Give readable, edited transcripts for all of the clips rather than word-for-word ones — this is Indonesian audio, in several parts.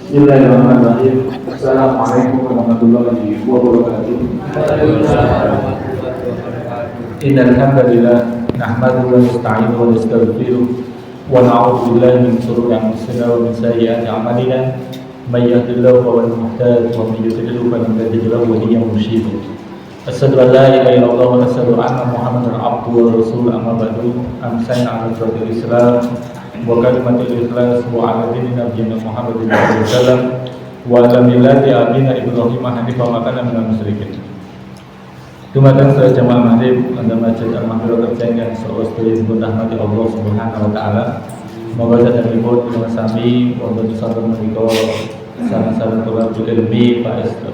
Bismillahirrahmanirrahim. Assalamualaikum warahmatullahi wabarakatuh. Innal hamdalillah nahmaduhu wa nasta'inuhu wa nastaghfiruh wa na'udzu billahi min shururi anfusina wa min sayyiati a'malina. May yahdihillahu fahuwal muhtadi wa may yudlil falan tajid lahu waliyyan mursyida. Asyhadu an la ilaha illallah wa asyhadu anna Muhammadan abduhu wa rasuluhu amma ba'du. Amsayna 'ala siratal Islam wa kalimatul ikhlas wa 'ala dini nabiyyina Muhammadin sallallahu alaihi wasallam wa 'ala millati abina Ibrahim hanifan wa kana minal musyrikin. Dumateng sedaya jamaah maghrib anda masjid Al-Mahmud yang seolah dipun rahmati Allah Subhanahu wa taala. Moga sadanipun sami wonten saben menika sareng-sareng tolabul ilmi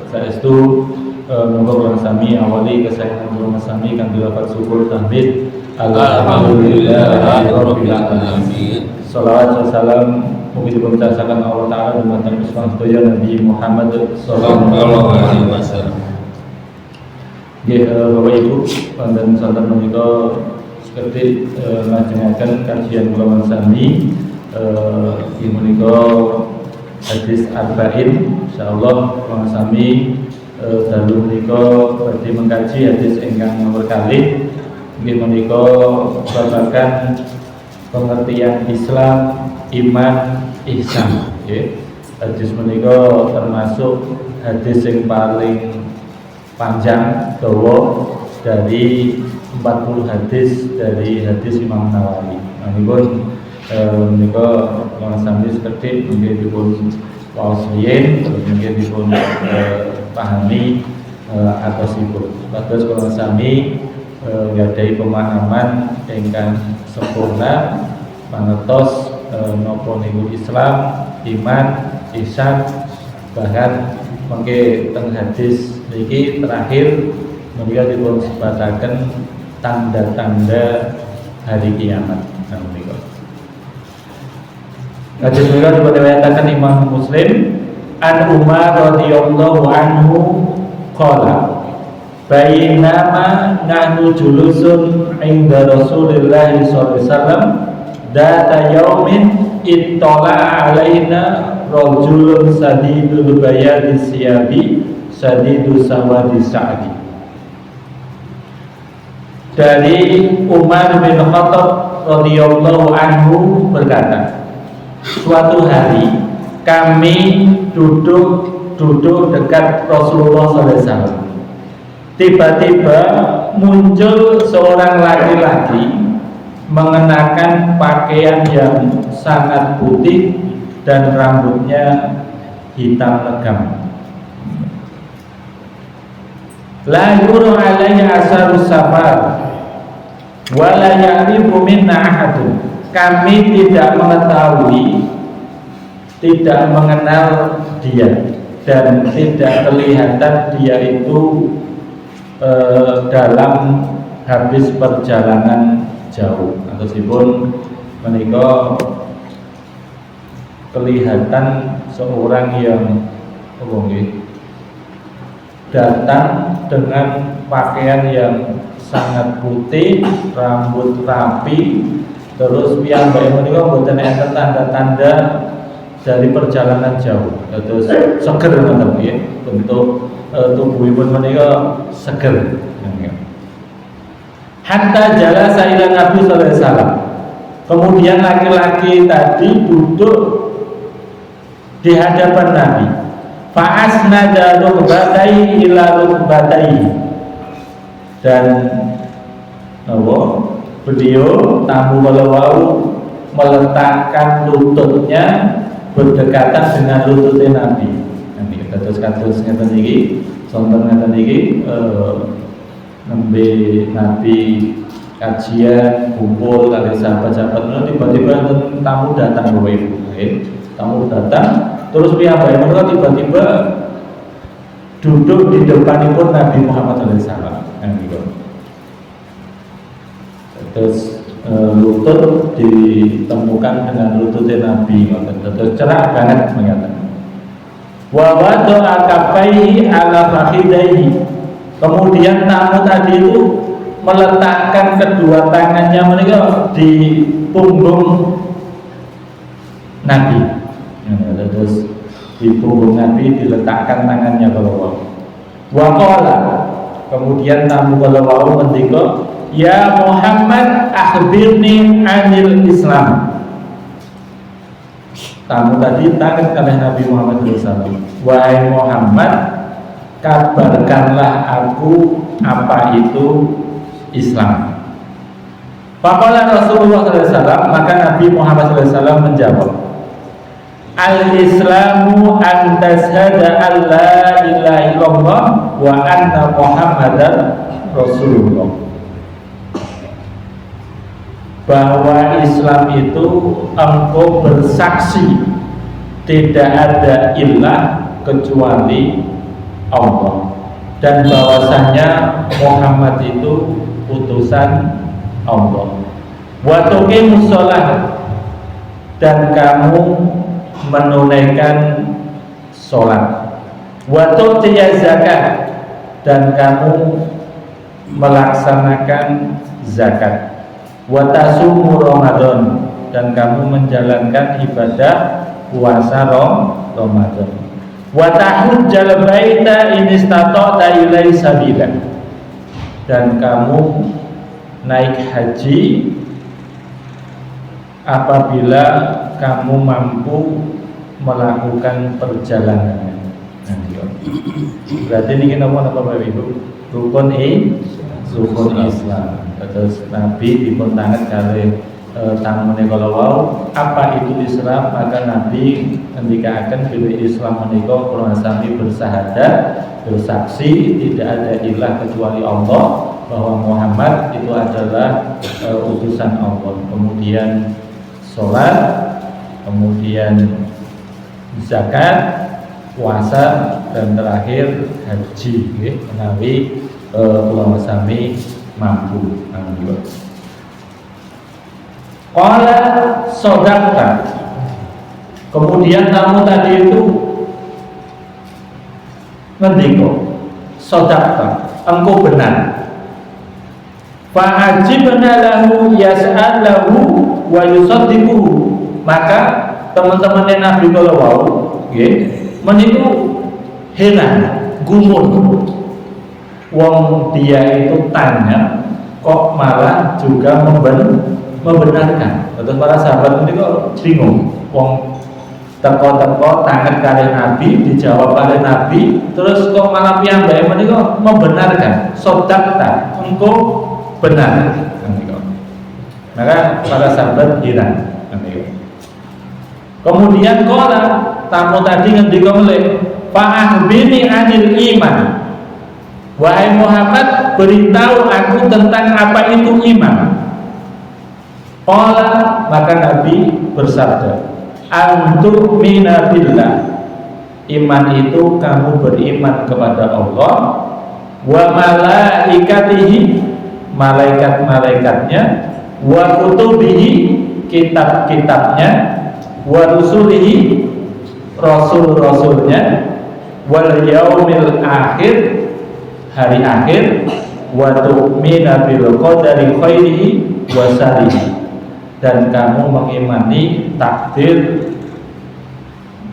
saestu moga sami awali kesayangan kula sami kanthi lafaz syukur tahmid alhamdulillahirabbil alamin. Salawat dan salam mugi dipuncasaken Allah taala dumateng sedaya Nabi Muhammad sallallahu alaihi wasallam. Nggih Bapak Ibu wonten saten menika seperti nglajengaken kajian kula sami menika hadis arba'in insyaallah kula sami dalu menika badhe mengkaji hadis ingkang nomor kalih nggih menika babagan pengertian Islam, iman, ihsan nggih. Hadis menika termasuk hadis yang paling panjang dawa dari 40 hadis dari hadis Imam Nawawi. Manipun menika kula sami sekedhik nggih dipun waosien nggih dipun pahami atosipun. Kados kula sami nggadhahi pemahaman ingkang sempurna mangertos napa niku Islam, iman, ihsan, bahkan mengke teng hadis niki terakhir menika dipun sebataken tanda-tanda hari kiamat. Menika hadis menika dipun Imam Muslim an Umar radhiyallahu anhu qala bainama nahnu julusun inda Rasulillah sallallahu alaihi wasallam data yaumin ittala alaina rajulun sadidul bayadi siyabi sadidus sawadi sa'di. Dari Umar bin Khattab radhiyallahu anhu berkata, suatu hari kami duduk dekat Rasulullah sallallahu alaihi wasallam. Tiba-tiba muncul seorang laki-laki mengenakan pakaian yang sangat putih dan rambutnya hitam legam. La yuru alaihi asarus safar wa la ya'rifu minna ahadun. Kami tidak mengetahui, tidak mengenal dia, dan tidak kelihatan dia itu dalam habis perjalanan jauh. Ataupun menika kelihatan seorang yang datang dengan pakaian yang sangat putih, rambut rapi, terus piyambake menika mboten enten tanda-tanda dari perjalanan jauh. Terus seger ngoten nggih, bentuk tubuhipun menika seger. Hatta jalasa ila Nabi sallallahu alaihi wasallam. Kemudian laki-laki tadi duduk di hadapan Nabi. Fa'asnada rukbatai ila rukbatai. Dan beliau tamu walawau meletakkan lututnya berdekatan dengan lututnya Nabi. Nanti kados ngeten iki, sonten ngeten iki nembe Nabi kajian kumpul kali sahabat-sahabat, tiba-tiba tamu datang Bapak Ibu. Tamu datang terus piyambake menika tiba-tiba duduk di depanipun Nabi Muhammad sallallahu alaihi wasallam. Terus lutut ditemukan dengan lututnya Nabi, terus cerah banget mengatakan. Wa wada'a kaffaihi ala fakhidaihi. Kemudian tamu tadi itu meletakkan kedua tangannya mereka di punggung Nabi. Terus Di punggung Nabi diletakkan tangannya kalau wau. Waqala, kemudian tamu kalau wau mendika, ya Muhammad akhbirni anil Islam. Tamu tadi tangan oleh Nabi Muhammad SAW. Wahai Muhammad, kabarkanlah aku apa itu Islam. Faqala Rasulullah SAW, maka Nabi Muhammad SAW menjawab, Al-Islamu an tashhada an la ilaha illallah wa anna Muhammadan Rasulullah. Bahwa Islam itu engkau bersaksi tidak ada ilah kecuali Allah, dan bahwasanya Muhammad itu utusan Allah. Wa tuqimus shalah, dan kamu menunaikan sholat. Wa tu'tiyaz zakat, dan kamu melaksanakan zakat. Wa tasumu Ramadan, dan kamu menjalankan ibadah puasa Ramadan. Wa tahujjal baita in istata'ta ilaihi sabila, dan kamu naik haji apabila kamu mampu melakukan perjalanan. Berarti ini kita mau apa Bapak Ibu? Rukun Islam. Terus Nabi dipun tangan kali tamu kalau wow, apa itu Islam? Maka Nabi ketika akan pilih Islam menikah kalau sami bersahadat, bersaksi tidak ada ilah kecuali Allah, bahwa Muhammad itu adalah utusan Allah. Kemudian sholat, kemudian zakat, puasa, dan terakhir haji. Menawi ulama sami mampu. Qala sodaqta, kemudian kamu tadi itu ngendiko sodaqta, engkau benar. Fa'ajibna lahu yas'al lahu wa yusaddiquhu, maka teman-teman Nabi kalau wau nggih meniku heran gumun, wong dia itu tanya kok malah juga membenarkan. Terus para sahabat ini kok bingung, wong teko-teko tangan kali Nabi, dijawab oleh Nabi, terus kok malah piyambake menika membenarkan. Sodaqta, engkau benar. Maka para sahabat heran. Kemudian qala, tamu tadi ngendika melih, fa'akhbirni anil iman. Wahai Muhammad, beritahu aku tentang apa itu iman. Qala, maka Nabi bersabda, antu'mina billah, iman itu kamu beriman kepada Allah, wa malaikatihi, malaikat-malaikatnya, wa kutubihi, kitab-kitabnya, wa rusulihi, rasul-rasulnya, wal yaumil akhir, hari akhir, wa tu'mina bil qadari khairihi wa syarrihi, dan kamu mengimani takdir,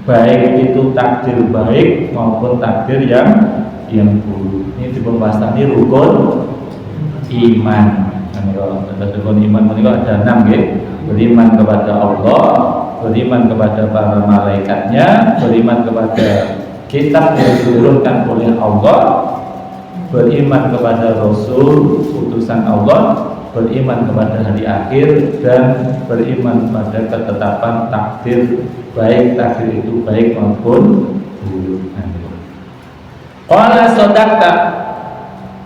baik itu takdir baik maupun takdir yang buruk. Ini dibahasani rukun iman. Rukun iman itu ada 6 ya. Beriman kepada Allah, beriman kepada para malaikatnya, beriman kepada kitab yang diturunkan oleh Allah, beriman kepada Rasul utusan Allah, beriman kepada hari akhir, dan beriman pada ketetapan takdir, baik takdir itu baik maupun buruk. Qala sodaqta,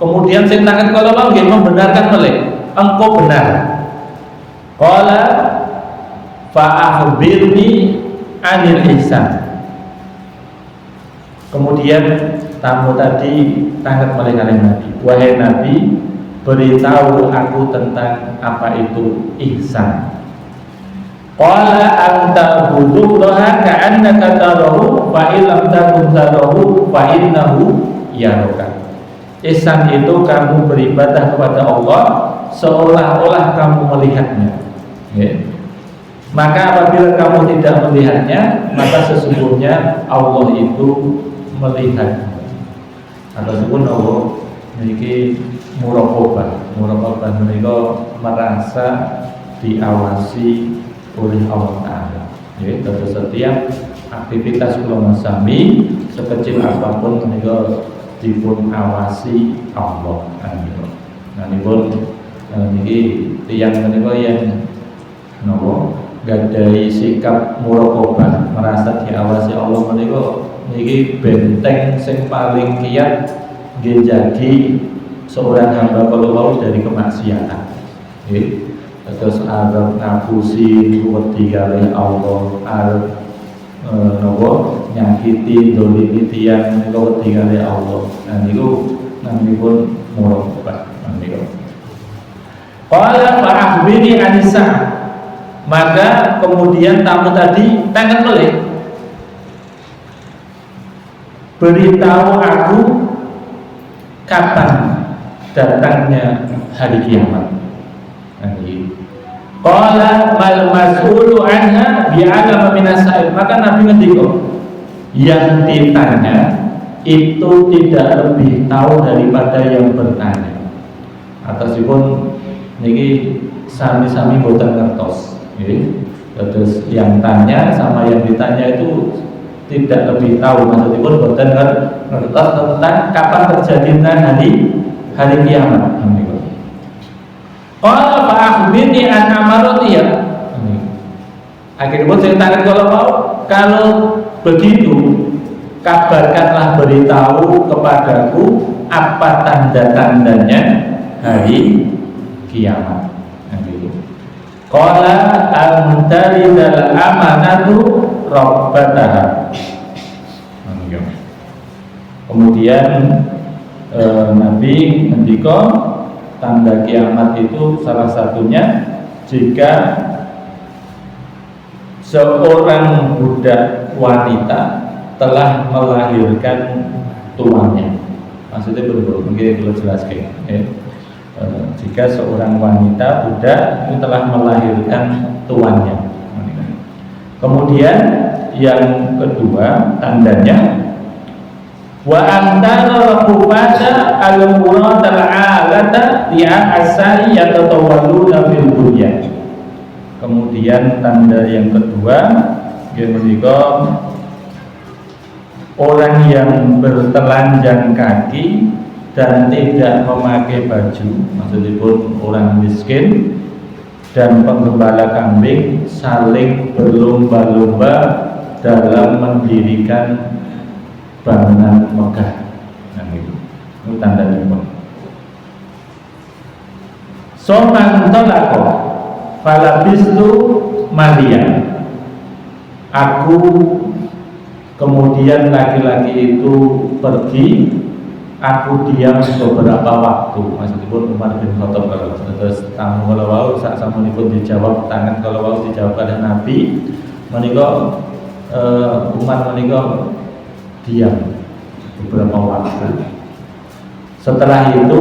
kemudian sing tangan kalau nggih membenarkan melih, engkau benar. Qala fa'akhbirni anil ihsan, kemudian tamu tadi tangkap oleh Nabi, wahai Nabi, beritahu aku tentang apa itu ihsan. Qala anta budullaha ka'annaka tarahu fa illam takun tarahu fa innahu yaraka. Ihsan itu kamu beribadah kepada Allah seolah-olah kamu melihatnya. Ya. Maka apabila kamu tidak melihatnya, maka sesungguhnya Allah itu melihat. Ataupun Allah memiliki muraqabah. Muraqabah mereka merasa diawasi oleh Allah Ta'ala. Ya, terus setiap aktivitas ulama sami sekecil apapun mereka dipun awasi Allah. Nah, ini pun ini tiang mereka yang nopo gadai sikap muraqabah, merasa diawasi Allah menika niki benteng sing paling kiat njagi seorang hamba kalau mau dari kemaksiatan. Nggih. Terus arep ngapusi wedi kali Allah, arep nopo nyakiti dolimi tiyang menika wedi kali Allah. Nah niku namipun muraqabah menika. Qala fa akhbirni anisa. Maka kemudian tamu tadi tangan melek, beritahu aku kapan datangnya hari kiamat. Qala mal mas'ulu anha bi'alama minas sa'il. Maka Nabi ngendika, yang ditanya itu tidak lebih tahu daripada yang bertanya. Atasipun niki sami-sami boten ngertos. Terus yang tanya sama yang ditanya itu tidak lebih tahu, maksudnya boten ngertos tentang kapan terjadinya hari kiamat. Qala fa akhbirni an amaratiya. Akhirnya pun saya tanya kalau begitu kabarkanlah, beritahu kepadaku apa tanda-tandanya hari kiamat. Qala al-mutalidal amanatu rabbataha. Kemudian Nabi ngendika tanda kiamat itu salah satunya jika seorang budak wanita telah melahirkan tuannya. Maksudnya berbeda, mungkin perlu jelaskan. Jika seorang wanita budak itu telah melahirkan tuannya. Kemudian yang kedua tandanya wa antara raqubata al-murat al-alata li'a asai yatatawalluna fil dunya. Kemudian tanda yang kedua yaitu orang yang bertelanjang kaki dan tidak memakai baju, maksudnya pun orang miskin dan penggembala kambing saling berlomba-lomba dalam mendirikan bangunan megah. Nah, itu tanda itu. Soman tolako falabistu Maria. Aku kemudian laki-laki itu pergi. Aku diam beberapa waktu. Maksudipun Umar bin Khattab kalau terus tamu kalau wau sak samunipun dijawab tangan kalau wau dijawab oleh Nabi menika Umar menika diam beberapa waktu. Setelah itu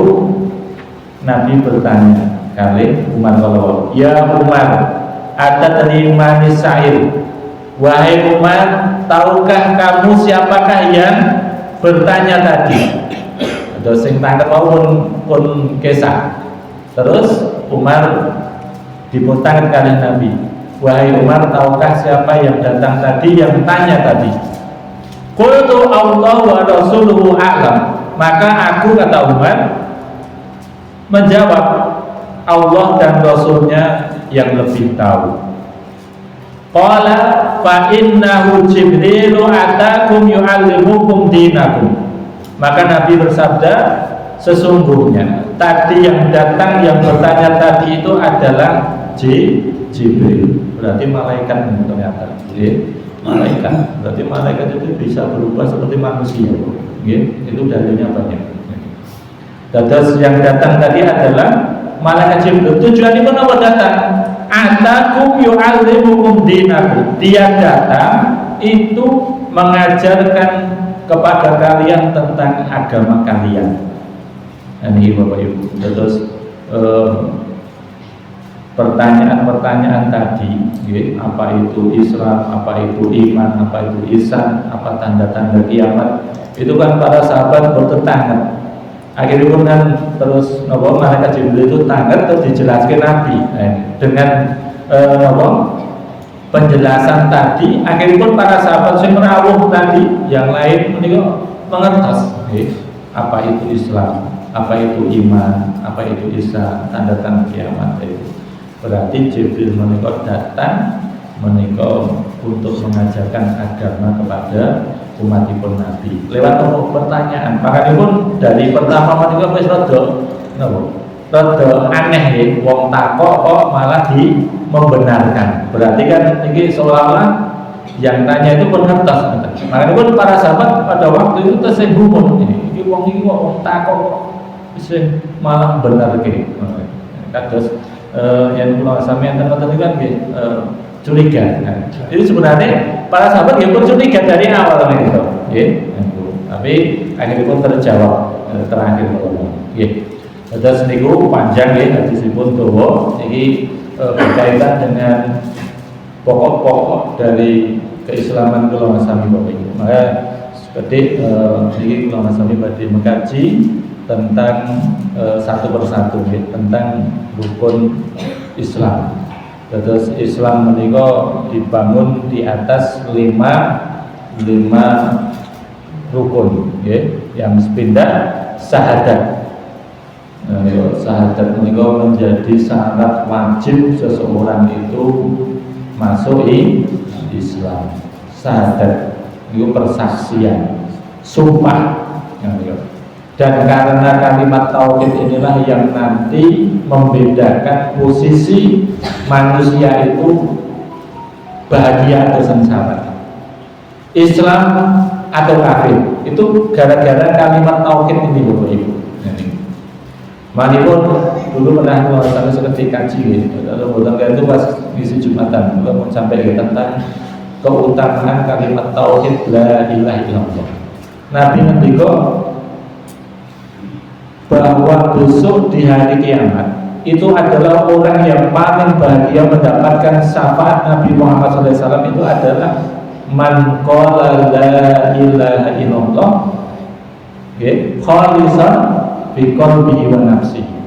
Nabi bertanya kali Umar kalau wau, ya Umar, ada terima nisail. Wahai Umar, tahukah kamu siapakah yang bertanya tadi? Terus sing tangkep pun kisah. Terus Umar diputang kali Nabi. Wahai Umar, tahukah siapa yang datang tadi, yang tanya tadi? Qultu Allah wa rasuluhu a'lam. Maka aku, kata Umar, menjawab, Allah dan Rasulnya yang lebih tahu. Qala fa innahu Jibrilu atakum yu'allimukum dinakum. Maka Nabi bersabda, sesungguhnya tadi yang datang, yang bertanya tadi itu adalah Jibril. Berarti malaikat ternyata. Malaikat. Berarti malaikat itu bisa berubah seperti manusia. Itu dalilnya banyak. Terus yang datang tadi adalah malaikat Jibril. Tujuannya pun apa datang? Atakum yu'allimukum dinakum. Dia datang itu mengajarkan kepada kalian tentang agama kalian. Ini Bapak Ibu. Terus pertanyaan-pertanyaan tadi, ya, apa itu Islam, apa itu iman, apa itu ihsan, apa tanda-tanda kiamat, itu kan para sahabat bertentangan. Akhirnya pun kan terus malaikat Jibril itu tangan terus dijelaskan Nabi dengan penjelasan tadi. Akhirnya pun para sahabat yang merawuh tadi, yang lain mengertos, apa itu Islam, apa itu iman, apa itu ihsan, tanda-tanda kiamat itu. Berarti Jibril menikah datang untuk mengajarkan agama kepada umatipun Nabi lewat pertanyaan. Makanya pun dari pertama menikah wis rada aneh ya, wong takok kok malah membenarkan. Berarti kan ini seolah-olah yang tanya itu pun ngertos. Makanya pun para sahabat pada waktu itu tersinggung, ini wong takok kok malah benar gitu. Terus yang pulau sampean tadi kan curiga. Jadi sebenarnya para sahabat pun curiga dari awal itu, tapi akhirnya pun terjawab terakhir. Terus niku panjang hadisipun tuwa ini berkaitan dengan pokok-pokok dari keislaman kula sami Bapak. Maka seperti ini kula sami badhe mengkaji tentang satu persatu tentang rukun Islam. Terus Islam menika dibangun di atas lima rukun, yang sepindah syahadat. Syahadat menika menjadi syarat wajib seseorang itu masuk Islam. Syahadat itu persaksian, sumpah. Dan karena kalimat tauhid inilah yang nanti membedakan posisi manusia itu bahagia atau sengsara, Islam atau kafir, itu gara-gara kalimat tauhid ini Bapak Ibu. Manipun dulu pernah menguasai seperti kaji, kalau bukan itu pas ngisi Jumatan, kalau mau sampai tentang keutamaan kalimat tauhid la ilaha illallah. Nabi ngendika bahwa besok di hari kiamat itu adalah orang yang paling bahagia mendapatkan syafaat Nabi Muhammad SAW itu adalah man qala la ilaha illallah khalisan bi qalbihi wa nafsihi.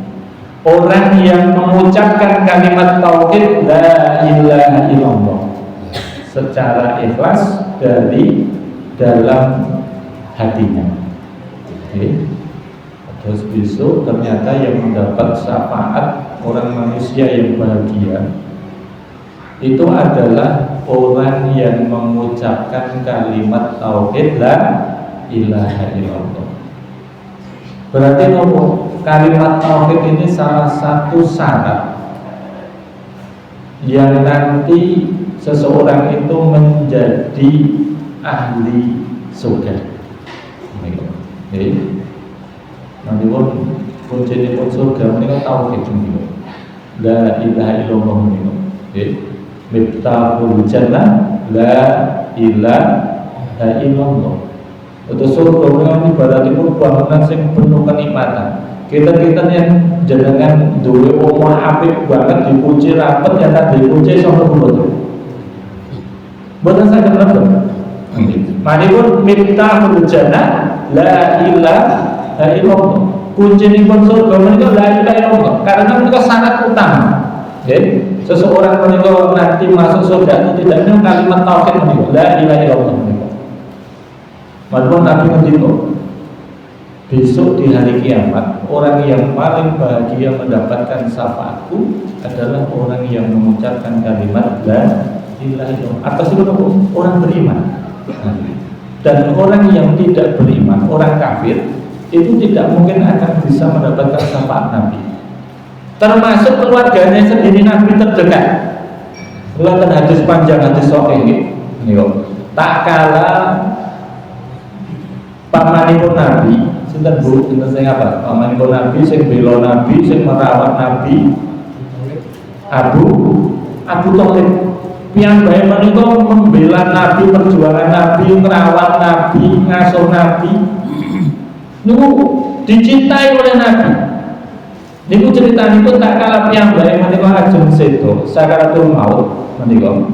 Orang yang mengucapkan kalimat tauhid la ilaha illallah secara ikhlas dari dalam hatinya. Terus besok ternyata yang mendapat syafaat orang manusia yang bahagia itu adalah orang yang mengucapkan kalimat tauhid la ilaha illallah. Berarti kalimat tauhid ini salah satu syarat yang nanti seseorang itu menjadi ahli surga. Nanti pun kunci pun surga mereka tauhid juga. La ilaha illallah mereka. Miftahul jannah la ilaha illallah. Itu surga mereka ini berarti pun bangunan yang penuh kenikmatan. Kita yang jenengan duwe omah apik banget dipuji rapet ya tak dipuji sama betul. Boten saged lebet. Manipun miftahul jannah la ilaha illallah. Kunci pun surga menika la ilaha illallah. Karena menika syarat utama. Seseorang menika nanti masuk surga itu tidak dengan kalimat tauhid menika la ilaha illallah menika. Walaupun Nabi ngendika besok di hari kiamat orang yang paling bahagia mendapatkan syafaatku adalah orang yang mengucapkan kalimat la ilaha illallah. Atas itu orang beriman. Dan orang yang tidak beriman, orang kafir itu tidak mungkin akan bisa mendapatkan syafaat Nabi. Termasuk keluarganya sendiri Nabi terdekat. Lihat hadis panjang hadis sahih ini. Tak kala pamanipun Nabi, sinten Bu, sinten sing apa? Pamanipun Nabi sing bela Nabi, sing merawat Nabi. Abu Thalib. Piyambake menika membela Nabi, perjuangan Nabi, merawat Nabi, ngasuh Nabi. Niku dicintai oleh Nabi. Niku ceritanipun tak kalah piyambake menika ajeng sedo sakaratul maut menika.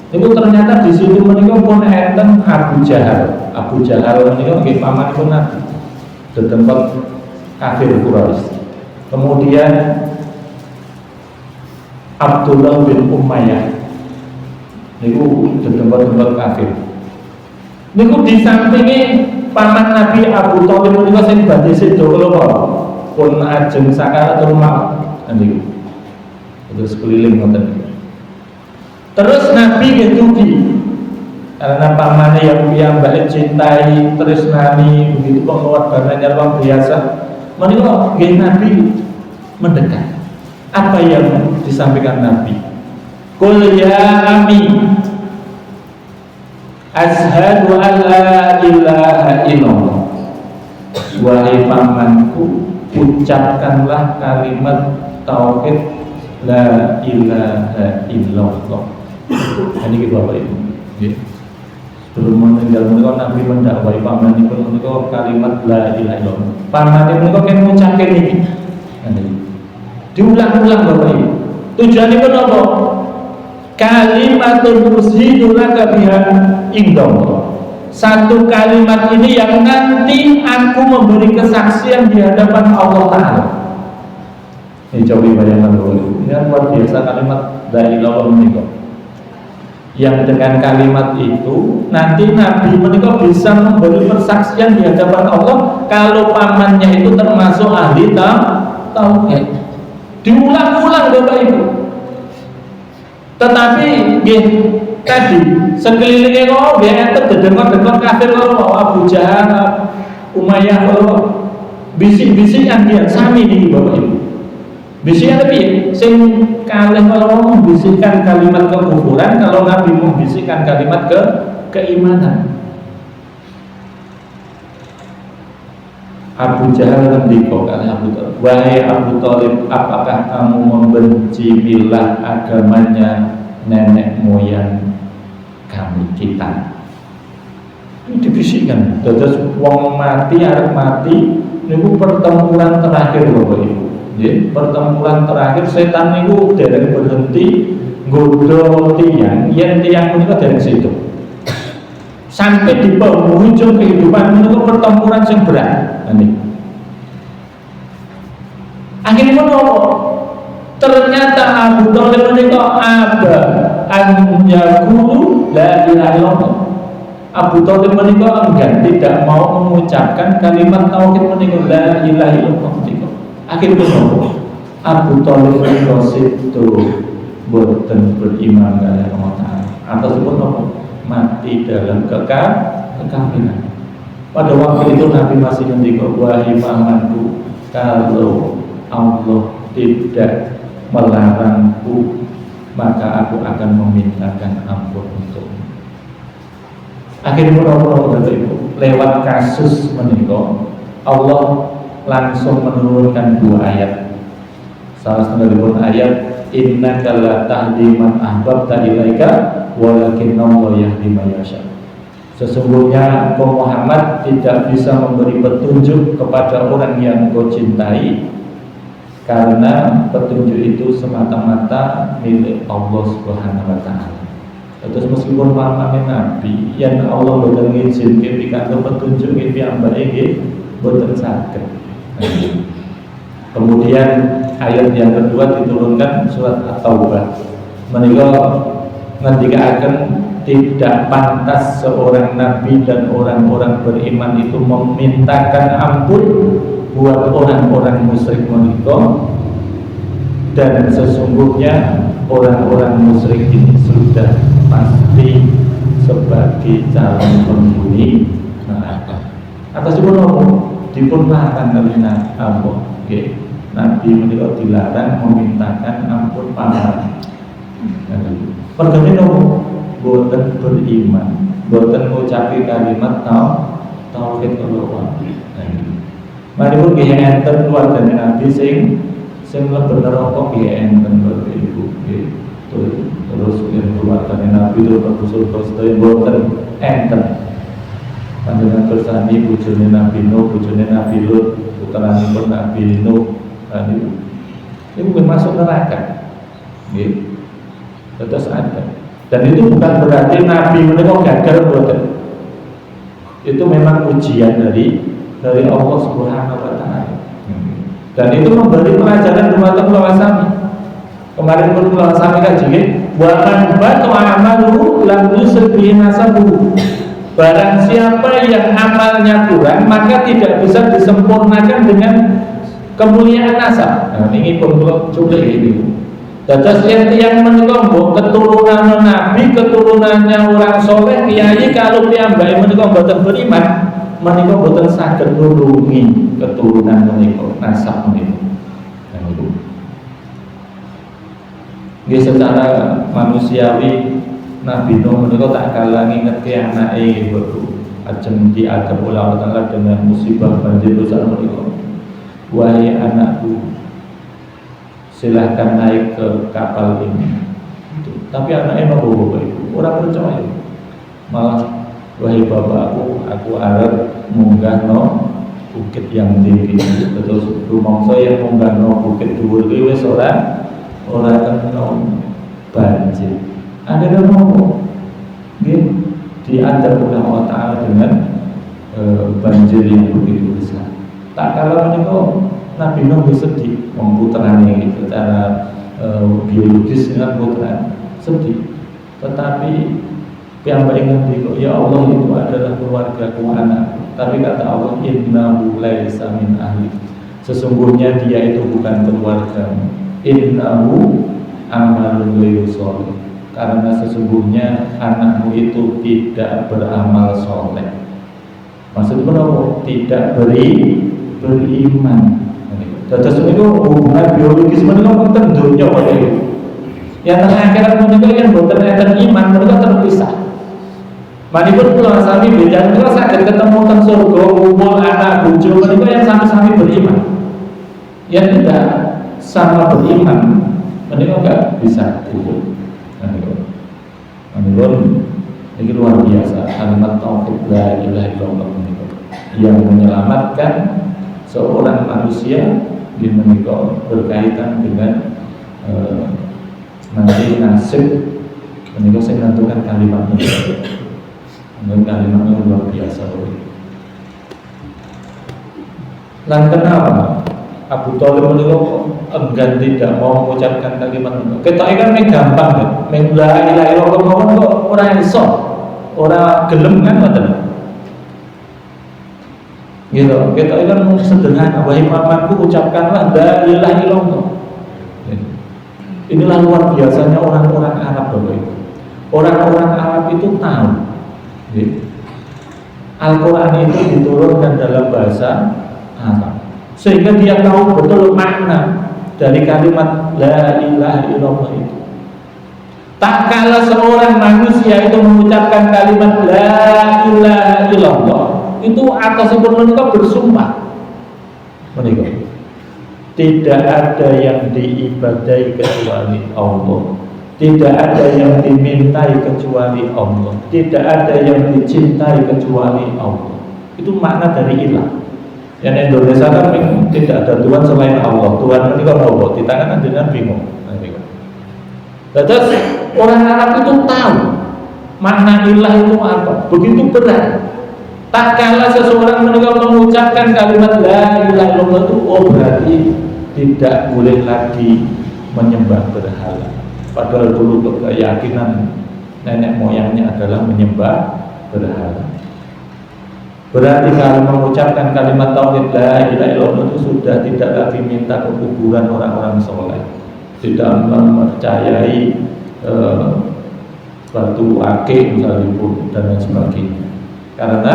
Niku ternyata di situ menika pun enten Abu Jahal. Abu Jahal menika nggih pamanipun Nabi. Tetempat kafir Quraisy. Kemudian Abdullah bin Umayyah niku tetempat kafir. Niku di sampinge paman Nabi Abu Thalib menika sing badhe sedo kula pun ajeng sakaratul maut niku. Terus keliling ngoten. Terus Nabi ngedugi karena pamannya yang piyambake cintai tresnani begitu pengorbanannya luar biasa. Menika nggih Nabi mendekat. Apa yang disampaikan Nabi? Qul ya ami ashhadu an la ilaha illallah. Wahai pamanku, ucapkanlah kalimat tauhid la ilaha illallah. Ini Bapak Ibu. Sebelum meninggal menika Nabi mendakwai pamanipun menika kalimat la ilaha illallah. Pamanipun menika kan ngucapke niki. Diulang-ulang Bapak Ibu. Tujuanipun apa? Kalimatul mushidu laka biha indallah. Satu kalimat ini yang nanti aku memberi kesaksian di hadapan Allah Ta'ala. Ini coba bayangkan dulu. Ini kan luar biasa kalimat dari Allah menikah. Yang dengan kalimat itu nanti Nabi menikah bisa memberi persaksian di hadapan Allah kalau pamannya itu termasuk ahli tauhid. Diulang-ulang Bapak Ibu. Tetapi tadi sekelilingnya kok ente dedekon kafir kok Abu Jahal, Umayyah kok bisik-bisikan dia sami nih Bapak Ibu. Bisikan tapi sing kalih kalau membisikkan kalimat kekufuran, kalau Nabi membisikkan kalimat keimanan. Abu Jahal ngendika kali Abu Thalib, wahai Abu Thalib, apakah kamu membenci milah agamanya nenek moyang kami kita? Ini dibisikkan. Terus wong mati arep mati niku pertempuran terakhir Bapak Ibu. Ya, pertempuran terakhir setan itu dereng berhenti nggodha tiyang, yen tiyang menika dari situ. Sampai di penghujung kehidupan menika pertempuran yang berat. Akhirnya menapa? Ternyata Abu Thalib menika aba an yaqulu la ilaha illallah. Abu Thalib menika enggan tidak mau mengucapkan kalimat tauhid menika la ilaha illallah. Akhirnya Abu Thalib menika situ boten beriman kepada Allah Ta'ala ataupun mati dalam kekafiran. Pada waktu itu Nabi masih ngendika, wahai pamanku, kalau Allah tidak melarangku maka aku akan memintakan ampun untukmu. Akhirnya lewat kasus menika Allah langsung menurunkan dua ayat. Salah satu ayat, innaka la tahdi man ahbabta ilaika walakinnallaha yahdi man yasha. Sesungguhnya engkau Muhammad tidak bisa memberi petunjuk kepada orang yang engkau cintai, karena petunjuk itu semata-mata milik Allah Subhanahu wa Ta'ala. Terus meskipun pamannya Nabi yang Allah boten ngizinke pikantuk petunjuk iki ambake boten saged. Kemudian ayat yang kedua diturunkan surat At-Taubah. Menika ngendikaken tidak pantas seorang nabi dan orang-orang beriman itu memintakan ampun buat orang-orang musyrik menika, dan sesungguhnya orang-orang musyrik ini sudah pasti sebagai calon penghuni neraka. Atasipun apa? Dipun larang kali ampun. Nabi menika dilarang memintakan ampun paman. Perkara nopo? Boten beriman, boten ngucapi kalimat tauhid Allah. Mari pun nggih enten keluargane Nabi sing mlebu neraka nggih enten Bapak Ibu. Terus keluargane Nabi terus surga sedaya boten enten. Panjenengan bersani bojone Nabi Nuh, bojone Nabi Lut, puteranipun Nabi Nuh, itu masuk neraka. Gitu. Terus ada. Dan itu bukan berarti Nabi menika gagal boten. Itu memang ujian dari Allah Subhanahu wa taala. Dan itu memberi pelajaran dumateng kula sami. Kemarin pun kula sami kaji, wa man batu amalu lam yusbi nasabu. Barang siapa yang amalnya kurang, maka tidak bisa disempurnakan dengan kemuliaan nasab. Nah, ini pun coba ini. Dados yang menika keturunan Nabi, keturunannya orang soleh, kiai kalau piyambake menika boten beriman, menika boten saged nulungi keturunan menika, nasab menika. Nah, itu. Nggih secara manusiawi Nabi Nuh menika tak kalah ngingetke anake ibu ajeng diadab oleh Allah Taala dengan musibah banjir besar menika. Wahai anakku, silahkan naik ke kapal ini. Tapi anaknya mau itu orang percaya, malah wahai bapakku, aku arep munggah no bukit yang tinggi. Terus rumangsa yang munggah no bukit dhuwur iki wis ora kena banjir. Ada nopo nggih diadab oleh Allah Taala dengan banjir yang begitu besar. Tak kalah menika Nabi Nuh sedih memputerane secara biologis dengan puteran sedih. Tetapi yang ingat itu ya Allah itu adalah keluargaku, anakku. Tapi kata Allah innahu laisa min ahli. Sesungguhnya dia itu bukan keluargamu. Innahu amalun ghairu sholih. Karena sesungguhnya anakmu itu tidak beramal soleh. Maksudnya apa? Tidak beriman. Dados itu hubungan biologis menika wonten donya wae. Yang tengah akhirat menika yen boten enten iman menika terpisah. Manipun kula sami beda kula saged ketemu teng surga kumpul anak bojo menika yang sami-sami beriman. Yang tidak sama beriman menika enggak bisa kumpul. Manipun ini luar biasa kalimat tauhid la ilaha illallah menika yang menyelamatkan seorang manusia di menikah berkaitan dengan nanti nasib menikah saya menentukan kalimatnya. Kalimatnya luar biasa. Lan kenapa Abu Thalib menikah enggan tidak mau mengucapkan kalimat itu? Kita kan ini gampang kan, la ilaha illallah kok orang iso, orang gelem kan ngoten. Gitu, kita kan sederhana. Wahai pamanku ucapkanlah la ilaha illallah. Inilah luar biasanya orang-orang Arab Bapak Ibu. Orang-orang Arab itu tahu Al-Quran itu diturunkan dalam bahasa Arab, sehingga dia tahu betul makna dari kalimat la ilaha illallah itu. Tak kala seorang manusia itu mengucapkan kalimat la ilaha illallah, itu atasipun menika bersumpah menika tidak ada yang diibadahi kecuali Allah, tidak ada yang dimintai kecuali Allah, tidak ada yang dicintai kecuali Allah. Itu makna dari ilah. Yang Indonesia kan tidak ada Tuhan selain Allah. Tuhan menika apa? Di tangan jenengan bingung. Terus orang Arab itu tahu makna ilah itu apa. Begitu berat. Tak kala seseorang mengucapkan kalimat la ilaha illallah itu, oh berarti tidak boleh lagi menyembah berhala. Padahal dulu keyakinan nenek moyangnya adalah menyembah berhala. Berarti kalau mengucapkan kalimat tauhid la ilaha illallah itu sudah tidak lagi minta ke kuburan orang-orang soleh, tidak mempercayai batu akik misalnya dan lain sebagainya. Karena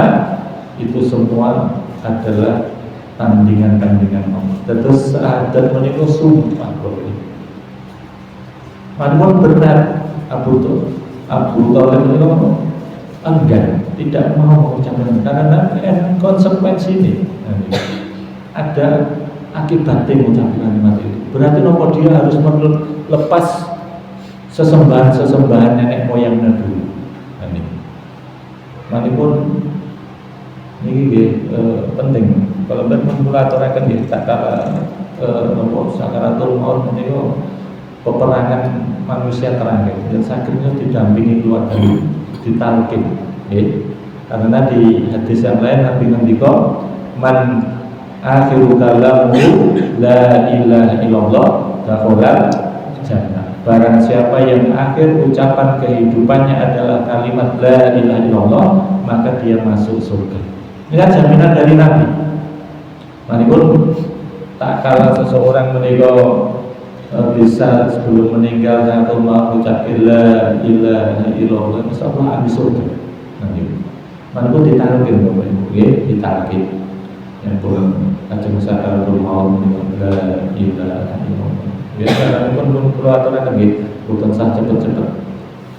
itu semua adalah tandingan-tandingan Allah. Terus adat menikah sumpah boleh. Namun benar Abu Thalib menikah enggan, tidak mau mengucapkan karena konsekuensi ini ada akibatnya mengucapkan kalimat itu. Berarti nopo dia harus melepas sesembahan nenek moyangnya dulu. Manipun ini penting. Kalau memulatorakan tak kalah sakaratul maut menika peperangan manusia terakhir dan sakitnya didampingi keluarga ditalkin karena di hadis yang lain Nabi ngendika man akhiru kalamu la ilaha illallah dakhala jannah. Barang siapa yang akhir ucapan kehidupannya adalah kalimat la ilaha illallah, maka dia masuk surga. Ini kan jaminan dari Nabi. Manipun tak kala seseorang menikah bisa sebelum meninggal atau mau ucap la ilaha illallah, insyaallah di surga. Manipun ditalkin Bapak Ibu, ditalkin. Yang pun kajeng sakaratul maut la ilaha illallah. Biasa pun peraturan lagi, bukan sah cepet-cepet,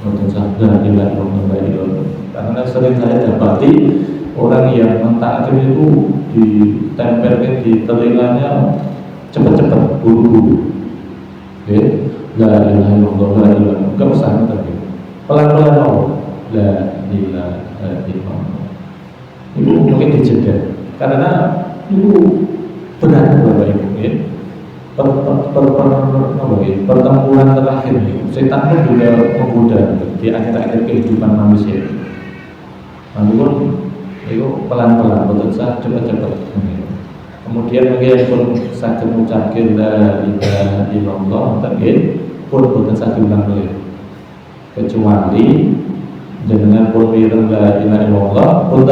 bukan sah la ilaha illallah. Karena sering saya dapati orang yang mentaati itu ditempelkan di telinganya cepet-cepet, buru-buru. La ilaha illallah, la ilaha illallah. Gak usah tapi pelan-pelan la ilaha illallah. Itu mungkin dijeda. Karena itu benar Bapak Ibu pertempuran terakhir setan pun juga menggoda di akhir-akhir kehidupan manusia. Namun itu pelan-pelan, betul sah cepat-cepat. Kemudian bagi pun sakit mengucapkan la ilaha illallah tapi pun betul sah diulang beliau. Kecuali dengan pun mireng la ilaha illallah pun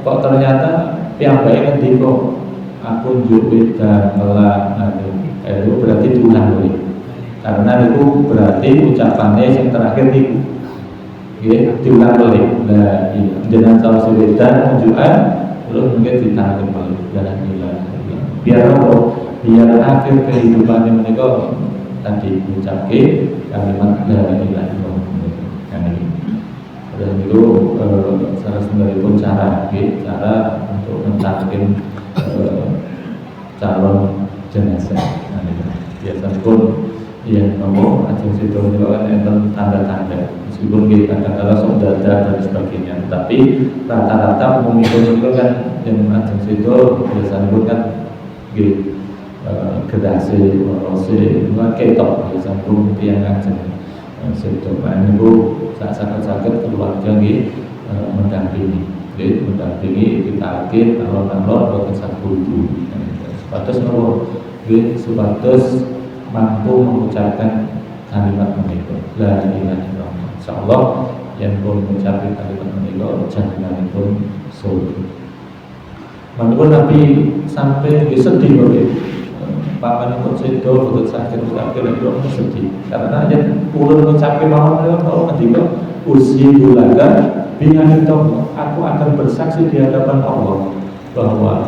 kok ternyata piyambake ngendika aku njupit damelan itu berarti diulang lagi. Karena itu berarti ucapannya yang terakhir itu diulang lagi. Nah, jangan salah sebedan menunjukkan terus mungkin ditahan kembali dan biar apa? Biar akhir kehidupannya mereka tadi ucapke kalimat la ilaha illallah. Dan itu salah satu pun cara untuk mencatatkan calon jenazah. Biasa pun yang ngomong ajeng situ itu kan tanda-tanda meskipun kita kadang-kadang saudara dan sebagainya, tapi rata-rata memikul itu kan yang ajeng situ biasanya pun kan gerasi, rose, itu kan ketok biasanya pun yang ajeng situ. Nah ini bu sakit-sakit keluarga mendampingi, ditalkin alon-alon buat sabtu. Sebatas sebatas mampu mengucapkan kalimat menika la ilaha illallah. Insyaallah yang pun mengucapkan kalimat menika jangan pun surga. Manipun Nabi sampai sedih bae. Paman pun sedo betul sakit itu sedih. Karena yang pulun mengucapkan mawon kalau ketika usia bulaga bingung itu aku akan bersaksi di hadapan Allah bahwa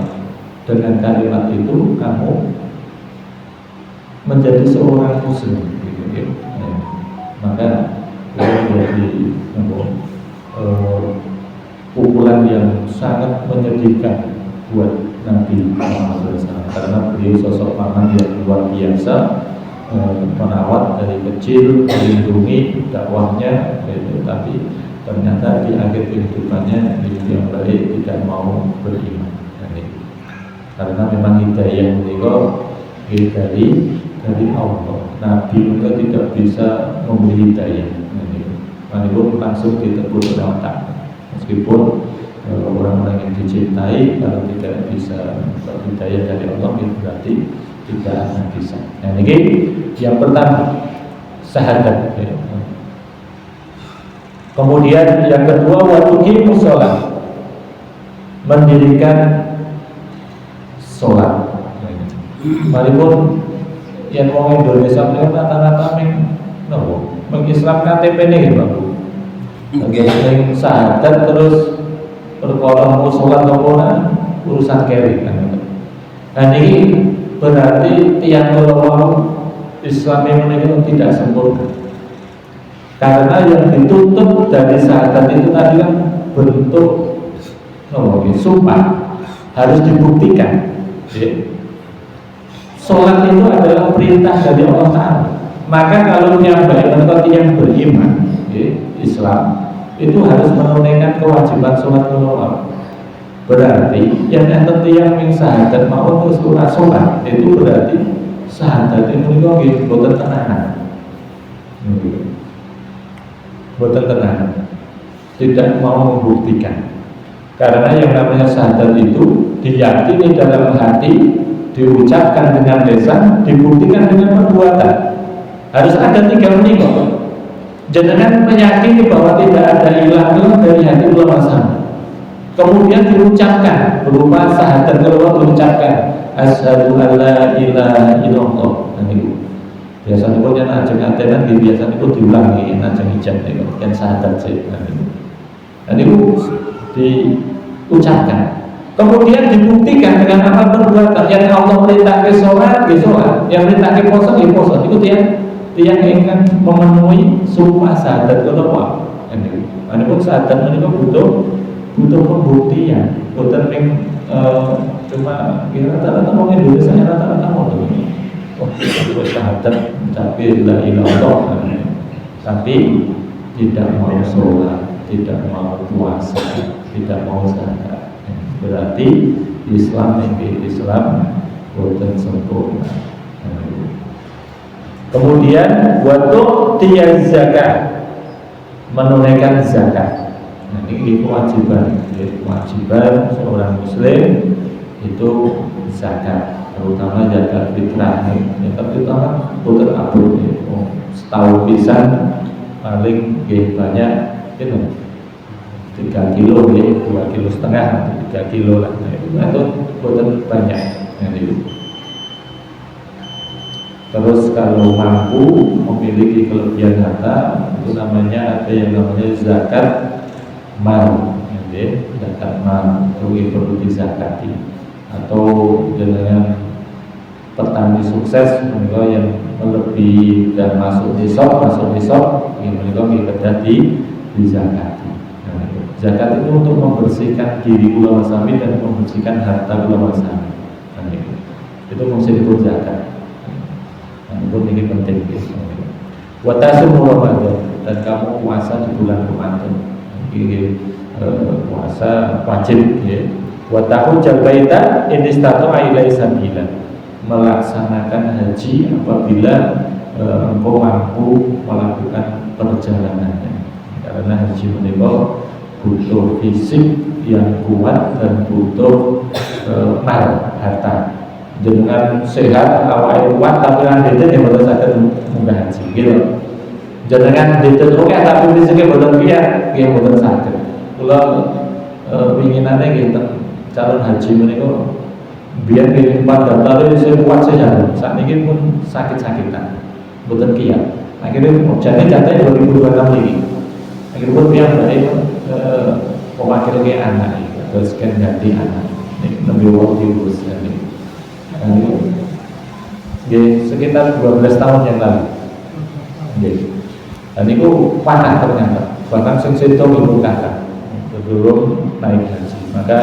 dengan kalimat itu kamu menjadi seorang muslim, maka itu menjadi pukulan yang sangat menyedihkan buat Nabi Muhammad SAW karena beliau sosok paman yang luar biasa, merawat dari kecil, melindungi dakwahnya, tapi ternyata di akhir kehidupannya yang baik tidak mau beriman. Karena memang hidayah itu dari Allah. Nabi juga tidak bisa memberi hidayah. Manipun langsung ditegur oleh otak. Meskipun orang-orang yang dicintai kalau tidak bisa hidayah dari Allah itu berarti tidak akan bisa. Nah ini yang pertama syahadat. Kemudian yang kedua waktu sholat, mendirikan sholat. Malipun yang orang Indonesia itu rata-rata mengislam KTP ini Pak. Yang syahadat terus perkara mau sholat apa urusan keri kan. Nah ini berarti tiang kalau Islam ini tidak sempurna. Karena yang ditutup dari syahadat itu tadi kan bentuk sumpah harus dibuktikan. Sholat itu adalah perintah dari Allah Ta'ala. Maka kalau yang beriman Islam itu harus menunaikan kewajiban sholat lima waktu. Berarti yang enten tiyang ming syahadat mawon terus ora sholat, itu berarti syahadat itu nggih boten tenanan. Boten tenanan. Tidak mau membuktikan. Karena yang namanya syahadat itu diyakini dalam hati, diucapkan dengan lisan, dibuktikan dengan perbuatan. Harus ada 3 menikah. Jenengan meyakini bahwa tidak ada ilah dari hati ulama sama. Kemudian diucapkan berupa syahadat, kalau diucapkan asyhadu alla ilaha illallah. Biasanya pun yang ajeng atenan biasanya pun diulangi ajeng ijab niku kan syahadat sih. Dan itu diucapkan. Kemudian dibuktikan dengan amal perbuatan. Yang Allah perintahkan sholat, ya sholat. Yang perintahkan puasa, ya puasa. Itu dia ingin memenuhi sumpah syahadat kalau ini pun syahadat ini butuh pembuktian. Bukan cuma rata-rata mau Indonesia rata-rata mau ini. Oh, syahadat tapi la ilallah, tapi tidak mau sholat, tidak mau puasa, tidak mau zakat. Berarti Islam bukan sempurna. Kemudian waktu tiya zakat, menunaikan zakat. Nah, ini kewajiban seorang muslim itu zakat, terutama zakat fitrah. Zakat fitrah bukan abur, setahun pisan paling banyak gitu. 3 kilo ya, 2,5 kilo, 3 kilo lah. Itu bukan banyak. Terus kalau mampu memiliki kelebihan harta, itu namanya ada yang namanya zakat mal, zakat mal itu perlu dizakati. Atau dengan petani sukses mereka yang melebihi dan masuk nisab, mereka bisa dizakati. Zakat itu untuk membersihkan diri ulama sami dan membersihkan harta ulama sami. Itu mesti disebut zakat. Pun ini penting. Watasum Ramadan, dan kamu puasa di bulan Ramadan. Ini puasa wajib. Watahu jabaita inistato ailai sabila, melaksanakan haji apabila engkau mampu melakukan perjalanannya. Karena haji menikah butuh fisik yang kuat dan butuh mal harta. Dengan sehat awal kuat tapi kan dite yang boten saged munggah haji gitu. Jenengan dite oke tapi fisiknya boten piye nggih boten saged. Kula pinginane nggih calon haji menika biar nggih pandhatare sing kuat sehat. Sakniki pun sakit-sakitan. Boten kiat. Akhirnya jane jatah 2026 ini. Akhirnya pun piyambake mewakilke anak terus kan ganti anak. Lebih waktu diurus ini. Sekitar 12 tahun yang lalu. Dan itu panah ternyata. Bahkan sing-sing ibu kakak sebelum naik haji. Maka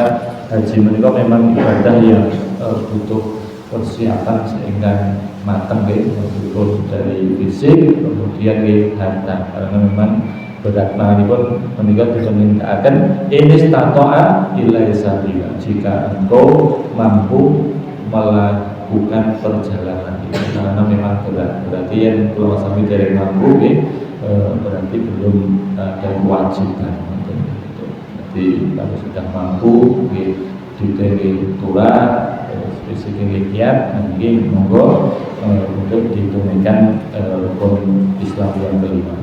haji menikah memang ibadah yang butuh persiapan sehingga matang, butuh dari fisik, kemudian harta. Karena memang berat pun menikah diperintahkan ini statoa ilai sabila, jika engkau mampu melakukan perjalanan itu, karena memang berat. Berarti yang keluar sampai dari mampu berarti belum ada kewajiban. Jadi kalau sudah mampu diteri turah fisiknya kiat, nanti monggo untuk ditunaikan rukun Islam yang kelima.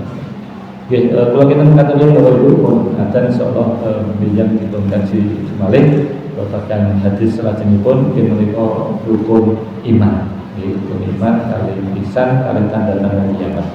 Kalau kita mengatakan bahwa itu pun ada insyaallah yang ditunaikan si Malik. Bahkan hadis selanjutnya pun kita rukun iman, rukun iman kali lisan kali tanda-tanda kiamat.